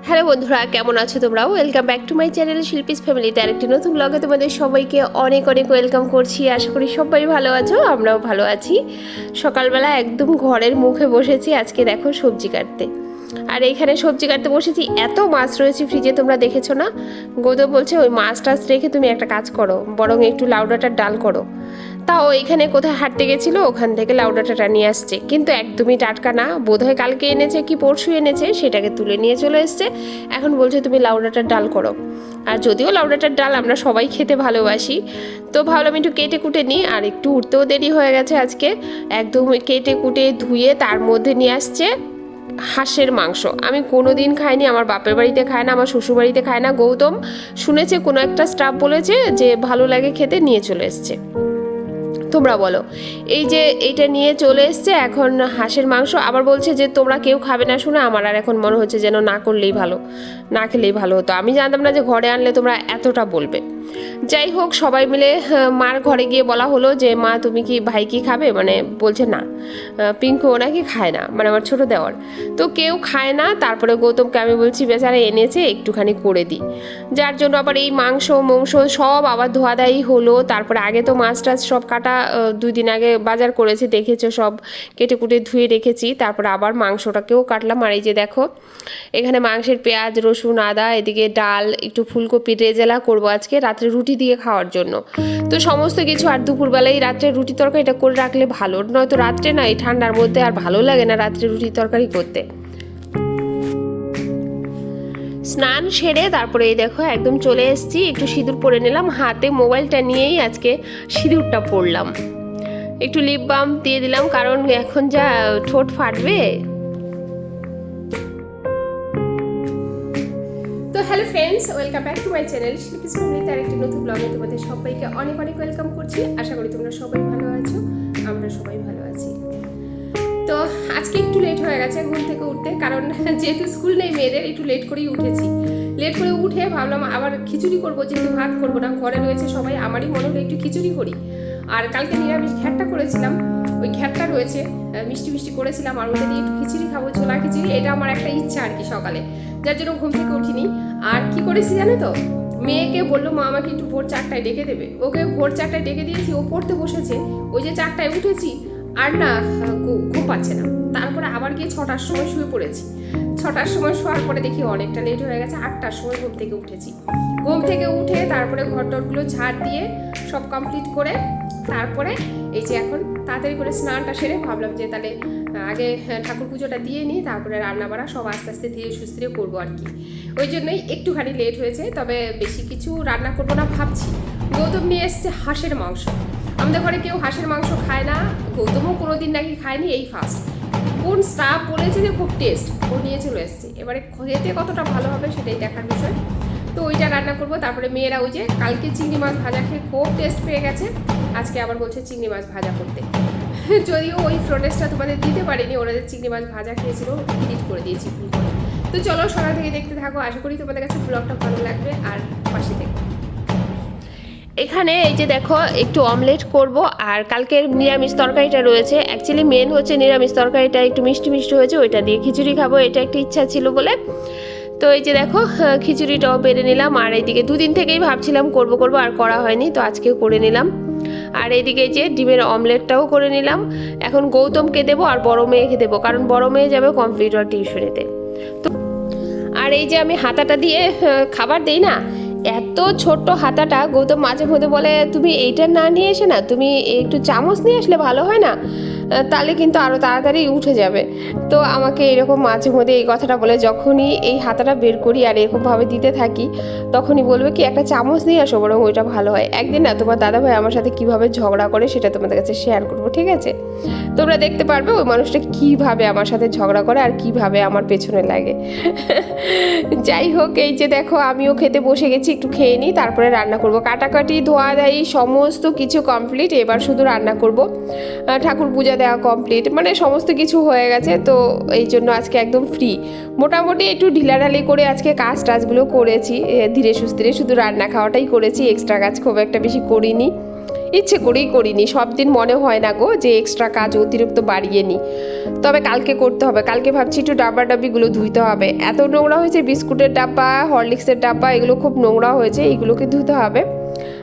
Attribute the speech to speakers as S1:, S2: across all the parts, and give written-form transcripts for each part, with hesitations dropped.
S1: Hello বন্ধুরা, কেমন আছো তোমরা? Welcome back to my channel Shilpi's ফ্যামিলিতে আরেকটি নতুন ব্লগে তোমাদের সবাইকে অনেক অনেক ওয়েলকাম করছি। আশা করি সবাই ভালো আছো, আমরাও ভালো আছি। সকালবেলা একদম ঘরের মুখে বসেছি আজকে, দেখো সবজি কাটতে। আর এইখানে সবজি কাটতে বসেছি, এত মাছ রয়েছে ফ্রিজে, তোমরা দেখেছো না? গৌতম বলছে ওই মাছ টাছ রেখে তুমি একটা কাজ করো, বরং একটু লাউ ডাঁটার ডাল করো। তাও এখানে কোথায় হাঁটতে গেছিলো, ওখান থেকে লাউ ডাঁটাটা নিয়ে আসছে, কিন্তু একদমই টাটকা না, বোধহয় কালকে এনেছে কি পরশু এনেছে, সেটাকে তুলে নিয়ে চলে এসছে। এখন বলছে তুমি লাউ ডাঁটার ডাল করো। আর যদিও লাউ ডাঁটার ডাল আমরা সবাই খেতে ভালোবাসি, তো ভাবলাম একটু কেটে কুটে নিই। আর একটু উঠতেও দেরি হয়ে গেছে আজকে, একদম কেটে কুটে ধুয়ে তার মধ্যে নিয়ে আসছে হাঁসের মাংস। আমি কোনো দিন খাইনি, আমার বাপের বাড়িতে খায় না, আমার শ্বশুর বাড়িতে খায় না। গৌতম শুনেছে কোনো একটা স্টাফ বলেছে যে ভালো লাগে খেতে, নিয়ে চলে এসছে। তোমরা বলো, এই যে এইটা নিয়ে চলে এসছে এখন হাঁসের মাংস, আবার বলছে যে তোমরা কেউ খাবে না শুনে আমার আর এখন মনে হচ্ছে যেন না করলেই ভালো, না খেলেই ভালো হতো। আমি জানতাম না যে ঘরে আনলে তোমরা এতটা বলবে। যাই হোক, সবাই মিলে মার ঘরে গিয়ে বলা হলো যে মা তুমি কি, ভাই কি খাবে, মানে বলছে না, পিঙ্কু নাকি খায় না, মানে আমার ছোট দেওয়ার, তো কেউ খায় না। তারপরে গৌতমকে আমি বলছি বেচারা এনেছে একটুখানি করে দিই, যার জন্য আবার এই মাংস সব আবার ধোয়াধাই হলো। তারপরে আগে তো মাছ টাছ সব কাটা 2 দিন আগে বাজার করেছে, দেখেছো, সব কেটে কুটে ধুয়ে রেখেছি। তারপরে আবার মাংসটাকেও কাটলাম। আর এই যে দেখো এখানে মাংসের পেঁয়াজ রসুন আদা, এদিকে ডাল, একটু ফুলকপির রেজালা করবো আজকে রাত্রে রুটি দিয়ে খাওয়ার জন্য। তো সমস্ত কিছু, আর দুপুরবেলায় রাত্রে রুটি তরকারিটা করে রাখলে ভালো, নয়তো রাত্রে না এই ঠান্ডার মধ্যে আর ভালো লাগে না রাত্রে রুটি তরকারি করতে। স্নান সেরে তারপরে এই দেখো একদম চলে এসেছি, একটু সিঁদুর পরে নিলাম, হাতে মোবাইলটা নিয়েই আজকে সিঁদুরটা পরলাম। একটু লিপ বাম দিয়ে দিলাম, কারণ এখন যা ঠোঁট ফাটবে। তো hello friends, welcome back to my channel Shilpi's ফ্যামিলিতে আরেকটি নতুন ব্লগে তোমাদের সবাইকে অনেক অনেক ওয়েলকাম করছি। আশা করি তোমরা সবাই ভালো আছো, আমরা সবাই ভালো আছি। তো আজকে একটু লেট হয়ে গেছে ঘুম থেকে উঠতে, কারণ যেহেতু স্কুল নেই মেয়েদের, একটু লেট করেই উঠেছি। লেট করে উঠে ভাবলাম আবার খিচুড়ি করবো, যেহেতু ভাত করবো না, ঘরে রয়েছে সবাই, আমারই মনে হলো একটু খিচুড়ি করি। আর কালকে নিরামিষ ঘ্যাটটা করেছিলাম, ওই ঘ্যাটটা রয়েছে, মিষ্টি মিষ্টি করেছিলাম, আর ওটা দিয়ে একটু খিচুড়ি খাবো, ছোলা খিচুড়ি, এটা আমার একটা ইচ্ছা আর কি সকালে, যার জন্য ঘুম থেকে উঠিনি। আর কি করেছি জানো তো, মেয়েকে বললো মা আমাকে একটু ভোর 4টায় ডেকে দেবে, ওকে ভোর 4টায় ডেকে দিয়েছি, ও পড়তে বসেছে, ওই যে 4টায় উঠেছি আর না ঘুম পাচ্ছে না। তারপরে আবার গিয়ে 6টার সময় শুয়ে পড়েছি। 6টার সময় শোয়ার পরে দেখি অনেকটা লেট হয়ে গেছে, 8টার সময় ঘুম থেকে উঠেছি। ঘুম থেকে উঠে তারপরে ঘরটরগুলো ঝাড় দিয়ে সব কমপ্লিট করে তারপরে এই যে এখন তাড়াতাড়ি করে স্নানটা সেরে ভাবলাম যে তাহলে আগে ঠাকুর পুজোটা দিয়ে নিই, তারপরে রান্না বাড়া সব আস্তে আস্তে ধীরে সুস্থিরে করবো আর কি। ওই জন্যই একটুখানি লেট হয়েছে, তবে বেশি কিছু রান্না করবো না ভাবছি। গৌতম নিয়ে এসছে হাঁসের মাংস, আমাদের ঘরে কেউ হাঁসের মাংস খায় না, গৌতমও কোনোদিন নাকি খায়নি, এই ফার্স্ট। কোন স্টাফ বলেছে যে খুব টেস্ট, ও নিয়ে চলে এসছে, এবারে খেতে কতটা ভালো হবে সেটাই দেখার বিষয়। তো ওইটা রান্না করবো। তারপরে মেয়েরা ওই যে কালকে চিংড়ি মাছ ভাজা খেয়ে খুব টেস্ট পেয়ে গেছে, আজকে আবার বলছে চিংড়ি মাছ ভাজা করতে। যদিও ওই ফ্রোটেসটা তোমাদের দিতে পারিনি, ওরা যে চিংড়ি মাছ ভাজা খেয়েছিল ডিলিট করে দিয়েছি ভুল করে। তো চলো সকাল থেকে দেখতে থাকো, আশা করি তোমাদের কাছে ব্লগটা ভালো লাগবে, আর পাশে দেখো। এখানে এই যে দেখো একটু অমলেট করব, আর কালকের নিরামিষ তরকারিটা রয়েছে, অ্যাকচুয়ালি মেন হচ্ছে নিরামিষ তরকারিটা একটু মিষ্টি মিষ্টি হয়েছে, ওইটা দিয়ে খিচুড়ি খাবো, এটা একটা ইচ্ছা ছিল বলে। তো এই যে দেখো খিচুড়িটাও বেড়ে নিলাম, আর এইদিকে 2 দিন থেকেই ভাবছিলাম করব আর করা হয়নি, তো আজকে করে নিলাম। আর এইদিকে যে ডিমের অমলেটটাও করে নিলাম। এখন গৌতমকে দেবো আর বড় মেয়েকে দেবো, কারণ বড় মেয়ে যাবে কম্পিউটার টিউশনেতে। তো আর এই যে আমি হাতাটা দিয়ে খাবার দেই না, এত ছোট্ট হাতাটা, গৌতম মাঝে মধ্যে বলে তুমি এইটা না নিয়ে এসে না তুমি একটু চামচ নিয়ে আসলে ভালো হয় না, তাহলে কিন্তু আরও তাড়াতাড়ি উঠে যাবে। তো আমাকে এরকম মাঝে মধ্যে এই কথাটা বলে, যখনই এই হাতাটা বের করি আর এরকমভাবে দিতে থাকি, তখনই বলবে কি একটা চামচ নিয়ে আসো, বরং ওইটা ভালো হয়। একদিন না তোমার দাদাভাই আমার সাথে কীভাবে ঝগড়া করে সেটা তোমাদের কাছে শেয়ার করবো, ঠিক আছে? তোমরা দেখতে পারবে ওই মানুষটা কীভাবে আমার সাথে ঝগড়া করে আর কীভাবে আমার পেছনে লাগে। যাই হোক, এই যে দেখো আমিও খেতে বসে গেছি, একটু খেয়ে নিই, তারপরে রান্না করব। কাটাকাটি ধোয়া দেয় সমস্ত কিছু কমপ্লিট, এবার শুধু রান্না করব। ঠাকুর পূজা দেওয়া কমপ্লিট, মানে সমস্ত কিছু হয়ে গেছে, তো এই জন্য আজকে একদম ফ্রি। মোটামুটি একটু ঢিলাঢালি করে আজকে কাজ টাজগুলো করেছি ধীরে সুস্থিরে, শুধু রান্না খাওয়াটাই করেছি, এক্সট্রা কাজ খুব একটা বেশি করিনি। ইচ্ছে করেই করিনি, সব দিন মনে হয় না গো যে এক্সট্রা কাজ অতিরিক্ত বাড়িয়ে নিই। তবে কালকে করতে হবে, কালকে ভাবছি একটু ডাব্বাগুলো ধুইতে হবে, এত নোংরা হয়েছে, বিস্কুটের ডাব্বা, হরলিক্সের ডাব্বা, এগুলো খুব নোংরা হয়েছে, এইগুলোকে ধুতে হবে।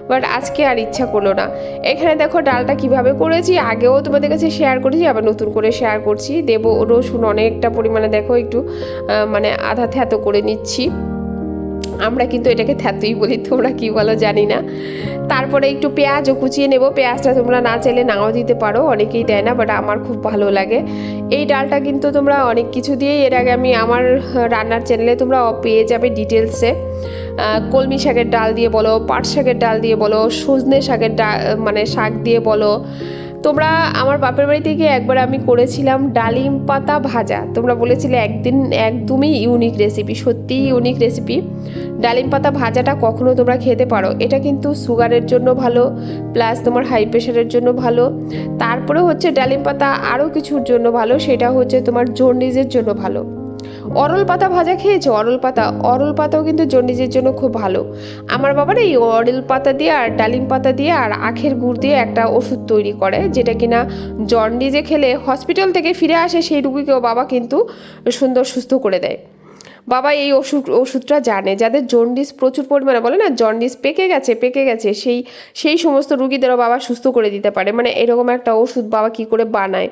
S1: বাট আজকে আর ইচ্ছা করলো না। এখানে দেখো ডালটা কিভাবে করেছি, আগেও তোমাদের কাছে শেয়ার করেছি, আবার নতুন করে শেয়ার করছি। দেবো রসুন অনেকটা পরিমাণে, দেখো একটু মানে আধা থ্যাতো করে নিচ্ছি। আমরা কিন্তু এটাকে থ্যাতই বলি, তোমরা কি বলো জানি না। তারপরে একটু পেঁয়াজও কুচিয়ে নেব, পেঁয়াজটা তোমরা না চাইলে নাও দিতে পারো, অনেকেই দেয় না, বাট আমার খুব ভালো লাগে। এই ডালটা কিন্তু তোমরা অনেক কিছু দিয়েই, এর আগে আমি আমার রান্নার চ্যানেলে তোমরা পেয়ে যাবে ডিটেলসে। কলমি শাকের ডাল দিয়ে বলো, পাট শাকের ডাল দিয়ে বলো, সজনে শাকের ডাল মানে শাক দিয়ে বলো। তোমরা আমার বাপের বাড়ি থেকে একবার আমি করেছিলাম ডালিম পাতা ভাজা, তোমরা বলেছিলে একদিন, একদমই ইউনিক রেসিপি, সত্যিই ইউনিক রেসিপি। ডালিম পাতা ভাজাটা কখনো তোমরা খেতে পারো, এটা কিন্তু সুগারের জন্য ভালো, প্লাস তোমার হাই প্রেশারের জন্য ভালো। তারপরে হচ্ছে ডালিম পাতা আরও কিছুর জন্য ভালো, সেটা হচ্ছে তোমার জন্ডিসের জন্য ভালো। অরল পাতা ভাজা খেয়েছো? অরল পাতাও কিন্তু জন্ডিসের জন্য খুব ভালো। আমার বাবার এই অরল পাতা দিয়ে আর ডালিম পাতা দিয়ে আর আখের গুড় দিয়ে একটা ওষুধ তৈরি করে, যেটা কিনা জন্ডিসে খেলে হসপিটাল থেকে ফিরে আসে সেই রুগীকেও বাবা কিন্তু সুন্দর সুস্থ করে দেয়। বাবা এই ওষুধটা জানে, যাদের জন্ডিস প্রচুর পরিমাণে, বলে না জন্ডিস পেকে গেছে, সেই সমস্ত রুগীদেরও বাবা সুস্থ করে দিতে পারে, মানে এরকম একটা ওষুধ বাবা কি করে বানায়।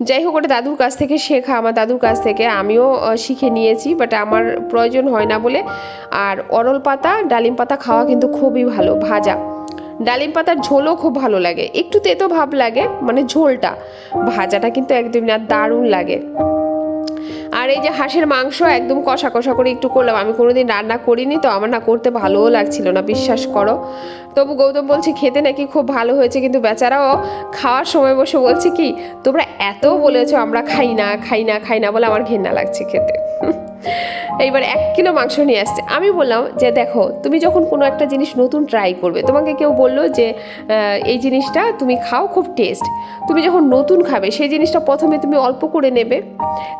S1: যাই হোক, ওটা দাদুর কাছ থেকে শেখা, আমার দাদুর কাছ থেকে আমিও শিখে নিয়েছি, বাট আমার প্রয়োজন হয় না বলে। আর অরল পাতা ডালিম পাতা খাওয়া কিন্তু খুবই ভালো ভাজা। ডালিম পাতার ঝোলও খুব ভালো লাগে, একটু তেতো ভাব লাগে মানে ঝোলটা, ভাজাটা কিন্তু একদমই না, দারুণ লাগে। আর এই যে হাঁসের মাংস একদম কষা কষা করে একটু করলাম, আমি কোনোদিন রান্না করিনি তো, আমার না করতে ভালোও লাগছিল না, বিশ্বাস করো। তবু গৌতম বলছে খেতে নাকি খুব ভালো হয়েছে, কিন্তু বেচারাও খাওয়ার সময় বসে বলছে কি, তোমরা এত বলেছো আমরা খাই না বলে আমার ঘেন্না লাগছে খেতে। এইবার 1 কিলো মাংস নিয়ে আসছে। আমি বললাম যে দেখো, তুমি যখন কোনো একটা জিনিস নতুন ট্রাই করবে, তোমাকে কেউ বললো যে এই জিনিসটা তুমি খাও, খুব টেস্ট, তুমি যখন নতুন খাবে সেই জিনিসটা প্রথমে তুমি অল্প করে নেবে,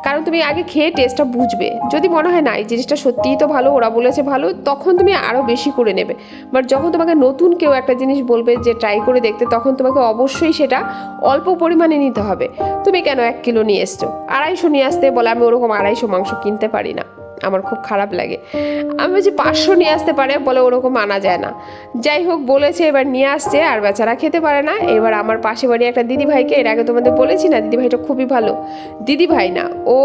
S1: কারণ তুমি আগে খেয়ে টেস্টটা বুঝবে। যদি মনে হয় না এই জিনিসটা সত্যিই তো ভালো, ওরা বলেছে ভালো, তখন তুমি আরও বেশি করে নেবে। বাট যখন তোমাকে নতুন কেউ একটা জিনিস বলবে যে ট্রাই করে দেখতে, তখন তোমাকে অবশ্যই সেটা অল্প পরিমাণে নিতে হবে। তুমি কেন 1 কিলো নিয়ে এসছো, 250 নিয়ে আসতে বলে, আমি ওরকম 250 মাংস কিনতে পারি না, আমার খুব খারাপ লাগে। আমি বলছি 500 নিয়ে আসতে পারে, বলে ওরকম আনা যায় না। যাই হোক বলেছে, এবার নিয়ে আসছে, আর বেচারা খেতে পারে না। এবার আমার পাশে বাড়ি একটা দিদিভাইকে, এর আগে তোমাদের বলেছি না, দিদিভাইটা খুবই ভালো, দিদিভাই না ও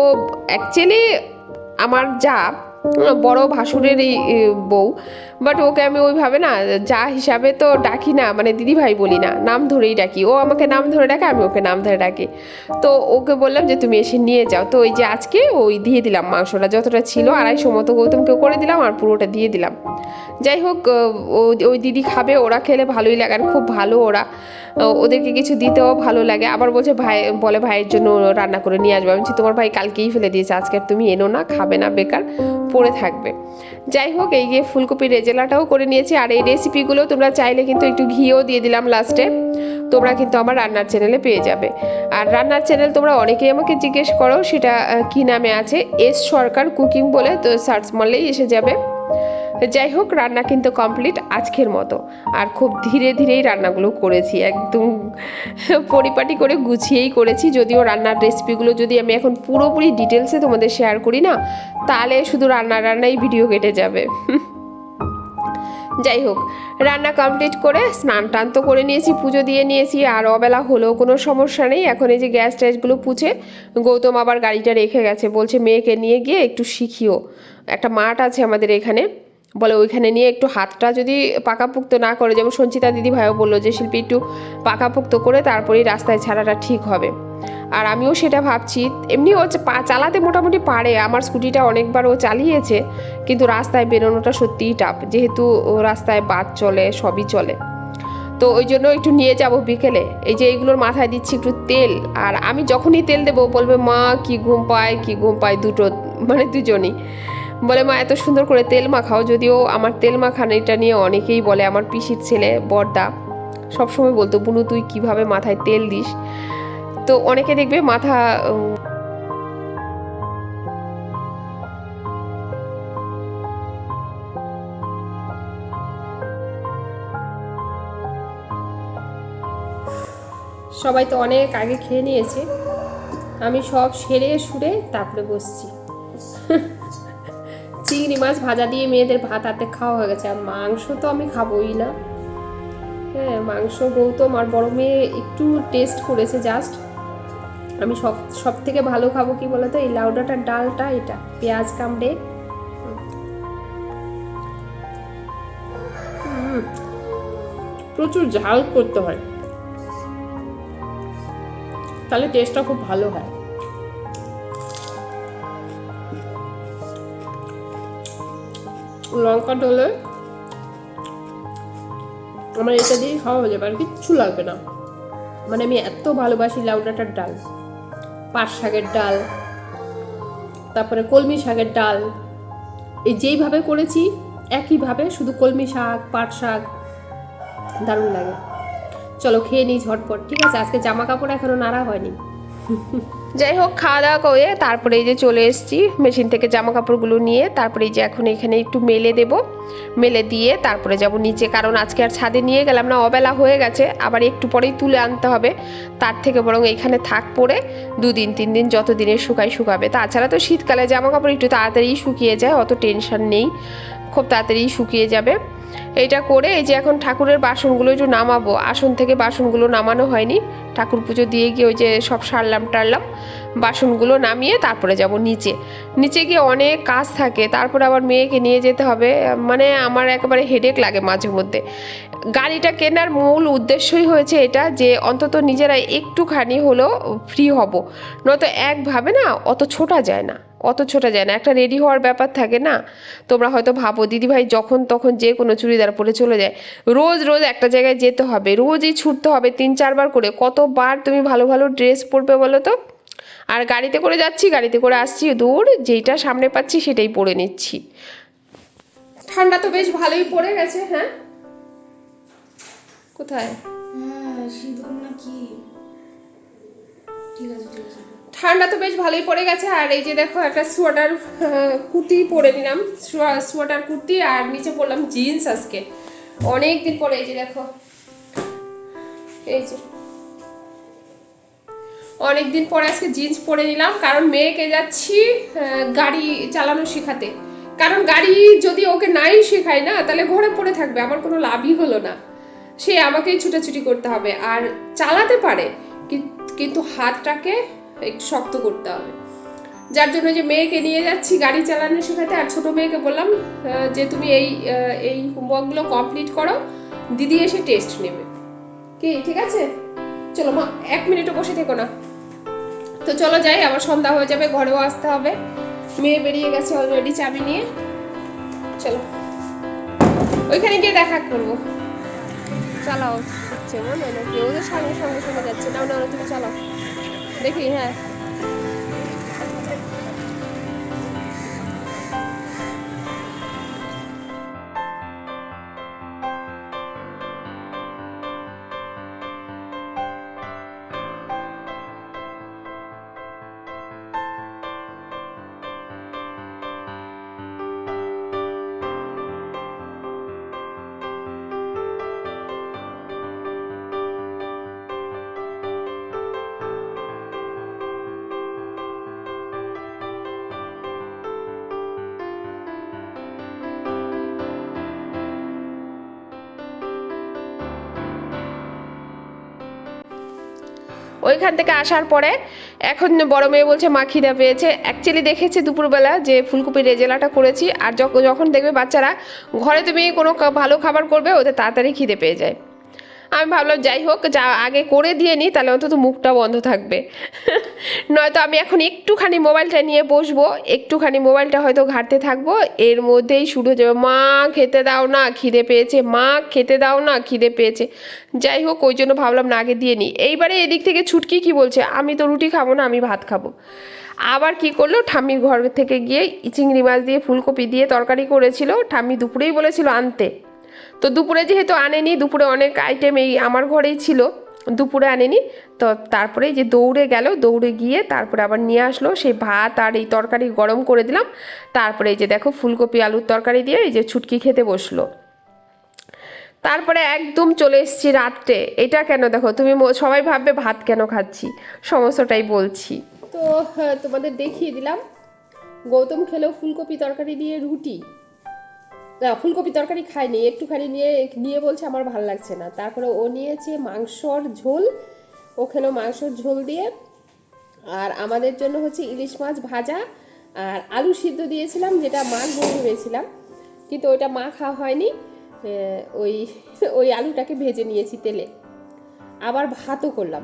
S1: অ্যাকচুয়ালি আমার যা বড় ভাসুরেরই বউ, বাট ওকে আমি ওইভাবে না যা হিসাবে তো ডাকি না, মানে দিদিভাই বলি না, নাম ধরেই ডাকি। ও আমাকে নাম ধরে ডাকে, আমি ওকে নাম ধরে ডাকি। তো ওকে বললাম যে তুমি এসে নিয়ে যাও। তো ওই যে আজকে ওই দিয়ে দিলাম মাংসটা, যতটা ছিল 250 মতো গৌতমকে করে দিলাম, আর পুরোটা দিয়ে দিলাম। যাই হোক, ওই দিদি খাবে, ওরা খেলে ভালোই লাগে, আর খুব ভালো ওরা, ওদেরকে কিছু দিতেও ভালো লাগে। আবার বলছে বলে ভাইয়ের জন্য রান্না করে নিয়ে আসবে। আমি বলছি তোমার ভাই কালকেই ফেলে দিয়েছে, আজকে আর তুমি এনো না, খাবে না, বেকার পড়ে থাকবে। যাই হোক, এই গিয়ে ফুলকপির রেজেলাটাও করে নিয়েছি। আর এই রেসিপিগুলো তোমরা চাইলে কিন্তু একটু ঘিও দিয়ে দিলাম লাস্টে, তোমরা কিন্তু আমার রান্নার চ্যানেলে পেয়ে যাবে। আর রান্নার চ্যানেল তোমরা অনেকেই আমাকে জিজ্ঞেস করো, সেটা কি নামে আছে, এস সরকার কুকিং বলে, তো সার্চ মারলেই এসে যাবে। যাই হোক, রান্না কিন্তু কমপ্লিট আজকের মতো। আর খুব ধীরে ধীরেই রান্নাগুলো করেছি, একদম পরিপাটি করে গুছিয়েই করেছি। যদিও রান্নার রেসিপিগুলো যদি আমি এখন পুরোপুরি ডিটেলসে তোমাদের শেয়ার করি না, তাহলে শুধু রান্নাই ভিডিও কেটে যাবে। যাই হোক, রান্না কমপ্লিট করে স্নান টান তো করে নিয়েছি, পুজো দিয়ে নিয়েছি, আর অবেলা হলেও কোনো সমস্যা নেই। এখন এই যে গ্যাস ট্যাসগুলো পুছে গৌতম আবার গাড়িটা রেখে গেছে, বলছে মেয়েকে নিয়ে গিয়ে একটু শিখিও, একটা মাঠ আছে আমাদের এখানে, বলে ওইখানে নিয়ে একটু হাতটা যদি পাকাপোক্ত না করে, যেমন সঞ্চিতা দিদি ভাইও বললো যে শিল্পী একটু পাকাপোক্ত করে তারপরেই রাস্তায় ছাড়াটা ঠিক হবে। আর আমিও সেটা ভাবছি। এমনি ও চালাতে মোটামুটি পারে, আমার স্কুটিটা অনেকবার ও চালিয়েছে, কিন্তু রাস্তায় বেরোনোটা সত্যিই টাফ, যেহেতু রাস্তায় বাস চলে, সবই চলে। তো ওই জন্য একটু নিয়ে যাব বিকেলে। এই যে এইগুলোর মাথায় দিচ্ছি একটু তেল, আর আমি যখনই তেল দেবো বলবে মা কি ঘুম পায়, দুটো মানে দুজনই বলে মা এত সুন্দর করে তেল মাখাও। যদিও আমার তেল মাখানোটা নিয়ে অনেকেই বলে, আমার পিসির ছেলে বড়দা সবসময় বলতো বুনু তুই কিভাবে মাথায় তেল দিস। তো অনেকে দেখবে মাথা সবাই তো অনেক আগে খেয়ে নিয়েছে, আমি সব সেরে সুরে তারপরে বসছি। চিংড়ি মাছ ভাজা দিয়ে মেয়েদের ভাত হাতে খাওয়া হয়ে গেছে, আর মাংস তো আমি খাবোই না। হ্যাঁ, মাংস গৌতম আর বড় মেয়ে একটু টেস্ট করেছে জাস্ট। আমি সব থেকে ভালো খাবো কি বলতো, এই লাউ ডাঁটার ডালটা, এটা পেঁয়াজ কামড়ে প্রচুর ঝাল করতে হয়, তাহলে টেস্টটা খুব ভালো হয়। লঙ্কা ডলে আমার এটা দিয়ে খাওয়া হয়ে যাবে, আর কিচ্ছু লাগবে না। মানে আমি এত ভালোবাসি লাউ ডাঁটার ডাল, পাট শাকের ডাল, তারপরে কলমি শাকের ডাল, এই যেইভাবে করেছি একইভাবে, শুধু কলমি শাক পাট শাক, দারুণ লাগে। চলো খেয়ে নিই ঝটপট, ঠিক আছে? আজকে জামা কাপড় এখনো নাড়া হয়নি। যাই হোক, খাওয়া দাওয়া করে তারপরে এই যে চলে এসেছি মেশিন থেকে জামা কাপড়গুলো নিয়ে, তারপরে এই যে এখন এখানে একটু মেলে দেব, মেলে দিয়ে তারপরে যাব নিচে, কারণ আজকে আর ছাদে নিয়ে গেলাম না, অবেলা হয়ে গেছে, আবার একটু পরেই তুলে আনতে হবে। তার থেকে বরং এখানে থাক পরে 2 দিন 3 দিন যত দিনে শুকাবে। তাছাড়া তো শীতকালে জামা কাপড় একটু তাড়াতাড়ি শুকিয়ে যায়, অত টেনশন নেই, খুব তাড়াতাড়ি শুকিয়ে যাবে। এইটা করে এই যে এখন ঠাকুরের বাসনগুলো একটু নামাবো, আসন থেকে বাসনগুলো নামানো হয়নি, ঠাকুর পুজো দিয়ে গিয়ে ওই যে সব সারলাম টারলাম, বাসনগুলো নামিয়ে তারপরে যাব নিচে গিয়ে অনেক কাজ থাকে, তারপরে আবার মেয়েকে নিয়ে যেতে হবে, মানে আমার একেবারে হেডেক লাগে মাঝে মধ্যে। গাড়িটা কেনার মূল উদ্দেশ্যই হয়েছে এটা, যে অন্তত নিজেরা একটুখানি হলেও ফ্রি হব, নয়তো একভাবে না অত ছোটা যায় না, একটা রেডি হওয়ার ব্যাপার থাকে না। তোমরা হয়তো ভাবো দিদিভাই যখন তখন যে কোনো চুড়িদার পরে চলে যায়, রোজ একটা জায়গায় যেতে হবে, রোজই ছুটতে হবে 3-4 বার করে, কতবার তুমি ভালো ভালো ড্রেস পরবে বলো তো? আর গাড়িতে করে যাচ্ছি, গাড়িতে করে আসছি, দূর যেইটা সামনে পাচ্ছি সেটাই পরে নিচ্ছি। ঠান্ডা তো বেশ ভালোই পড়ে গেছে। হ্যাঁ, কোথায়?
S2: সিঁদুর নাকি? ঠিক আছে।
S1: ঠান্ডা তো বেশ ভালোই পড়ে গেছে। আর এই যে দেখো একটা সোয়েটার কুর্তি পরে নিলাম, সোয়েটার কুর্তি, আর নিচে পরলাম জিন্স আজকে অনেক দিন পরে। এই যে দেখো, এই যে অনেকদিন পরে আজকে জিন্স পরে নিলাম, কারণ মেয়েকে যাচ্ছি গাড়ি চালানো শেখাতে। কারণ গাড়ি যদি ওকে নাই শেখাই না, তাহলে ঘরে পড়ে থাকবে, আমার কোনো লাভই হলো না। সে আমাকেই ছুটাছুটি করতে হবে, আর চালাতে পারে কিন্তু হাতটাকে একটু শক্ত করতে হবে। যার জন্য যে মেয়েকে নিয়ে যাচ্ছি গাড়ি চালানো শেখাতে, আর ছোট মেয়েকে বললাম যে তুমি এই হোমওয়ার্কগুলো কমপ্লিট করো, দিদি এসে টেস্ট নেবে। কি ঠিক আছে? চলো মা, 1 মিনিটও বসে থেকো না। তো চলো যাই, আবার সন্ধ্যা হয়ে যাবে, ঘরেও আসতে হবে। মেয়ে বেরিয়ে গেছে অলরেডি চাবি নিয়ে। চলো ওইখানে গিয়ে দেখা করবো। চালাও, হচ্ছে মনে হয় নাকি ওদের সঙ্গে যাচ্ছে? না তুমি চালাও দেখি। হ্যাঁ, ওইখান থেকে আসার পরে এখন বড় মেয়ে বলছে মা খিদে পেয়েছে। অ্যাকচুয়ালি দেখেছে দুপুরবেলা যে ফুলকপির রেজালাটা করেছি, আর যখন দেখবে বাচ্চারা ঘরে তুমি কোনো ভালো খাবার করবে, ওদের তাড়াতাড়ি খিদে পেয়ে যায়। আমি ভাবলাম যাই হোক, যা আগে করে দিয়ে নিই, তাহলে অন্তত মুখটা বন্ধ থাকবে। নয়তো আমি এখন একটুখানি মোবাইলটা নিয়ে বসবো, একটুখানি মোবাইলটা হয়তো ঘাঁটতে থাকবো, এর মধ্যেই শুরু হয়ে যাবে মা খেতে দাও না খিদে পেয়েছে, মা খেতে দাও না খিদে পেয়েছে। যাই হোক, ওই জন্য ভাবলাম না আগে দিয়ে নিই। এইবারে এদিক থেকে ছুটকি কি বলছে, আমি তো রুটি খাবো না, আমি ভাত খাবো। আবার কি করলো, ঠাম্মির ঘর থেকে গিয়ে চিংড়ি মাছ দিয়ে ফুলকপি দিয়ে তরকারি করেছিল, ঠাম্মি দুপুরেই বলেছিল আনতে। তো দুপুরে যেহেতু আনেনি, দুপুরে অনেক আইটেম এই আমার ঘরেই ছিল, দুপুরে আনেনি, তো তারপরে যে দৌড়ে গিয়ে তারপরে আবার নিয়ে আসলো সেই ভাত আর এই তরকারি গরম করে দিলাম। তারপরে এই যে দেখো ফুলকপি আলুর তরকারি দিয়ে এই যে ছুটকি খেতে বসলো। তারপরে একদম চলে এসেছি রাত্রে। এটা কেন দেখো তুমি, সবাই ভাববে ভাত কেন খাচ্ছি, সমস্যাটাই বলছি। তো তোমাদের দেখিয়ে দিলাম। গৌতম খেলো ফুলকপি তরকারি দিয়ে রুটি। না, ফুলকপি তরকারি খায়নি, একটুখানি নিয়ে নিয়ে বলছে আমার ভালো লাগছে না। তারপরে ও নিয়েছে মাংসর ঝোল, ও খেলো মাংসর ঝোল দিয়ে। আর আমাদের জন্য হচ্ছে ইলিশ মাছ ভাজা আর আলু সিদ্ধ দিয়েছিলাম, যেটা মাখবো ভেবেছিলাম, কিন্তু ওইটা মা খাওয়া হয়নি। ওই ওই আলুটাকে ভেজে নিয়েছি তেলে। আবার ভাতও করলাম।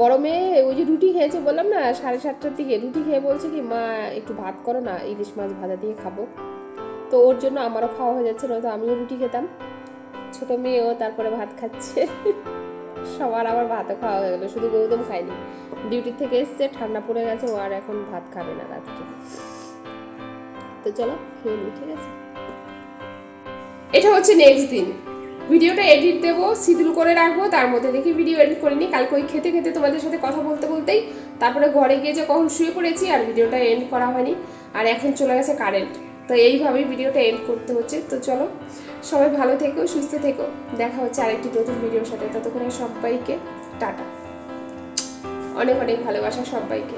S1: বড় মেয়ে ওই যে রুটি খেয়েছে বললাম না, 7:30টার দিকে রুটি খেয়ে বলছে কি মা একটু ভাত করো না, ইলিশ মাছ ভাজা দিয়ে খাবো। তো ওর জন্য আমারও খাওয়া হয়ে যাচ্ছে, নয়তো আমিও রুটি খেতাম। ছোট মেয়েও তারপরে ভাত খাচ্ছে। সবার আবার ভাতও খাওয়া হয়ে গেলো, শুধু গৌতম খায়নি। ডিউটি থেকে এসছে, ঠান্ডা পড়ে গেছে, ও আর এখন ভাত খাবে না রাত্রে। তো চলো খেয়ে নিই, ঠিক আছে। এটা হচ্ছে নেক্সট দিন। ভিডিওটা এডিট দেবো, শিডিউল করে রাখবো, তার মধ্যে দেখি ভিডিও এডিট করে নিই। কালকে ওই খেতে খেতে তোমাদের সাথে কথা বলতে বলতেই তারপরে ঘরে গিয়ে যে কখন শুয়ে পড়েছি, আর ভিডিওটা এন্ড করা হয়নি। আর এখন চলে গেছে কারেন্ট, তো এইভাবেই ভিডিওটা এন্ড করতে হচ্ছে। তো চলো, সবাই ভালো থেকো, সুস্থ থেকো। দেখা হচ্ছে আরেকটি নতুন ভিডিওর সাথে। ততক্ষণে সবাইকে টাটা, অনেক অনেক ভালোবাসা সবাইকে।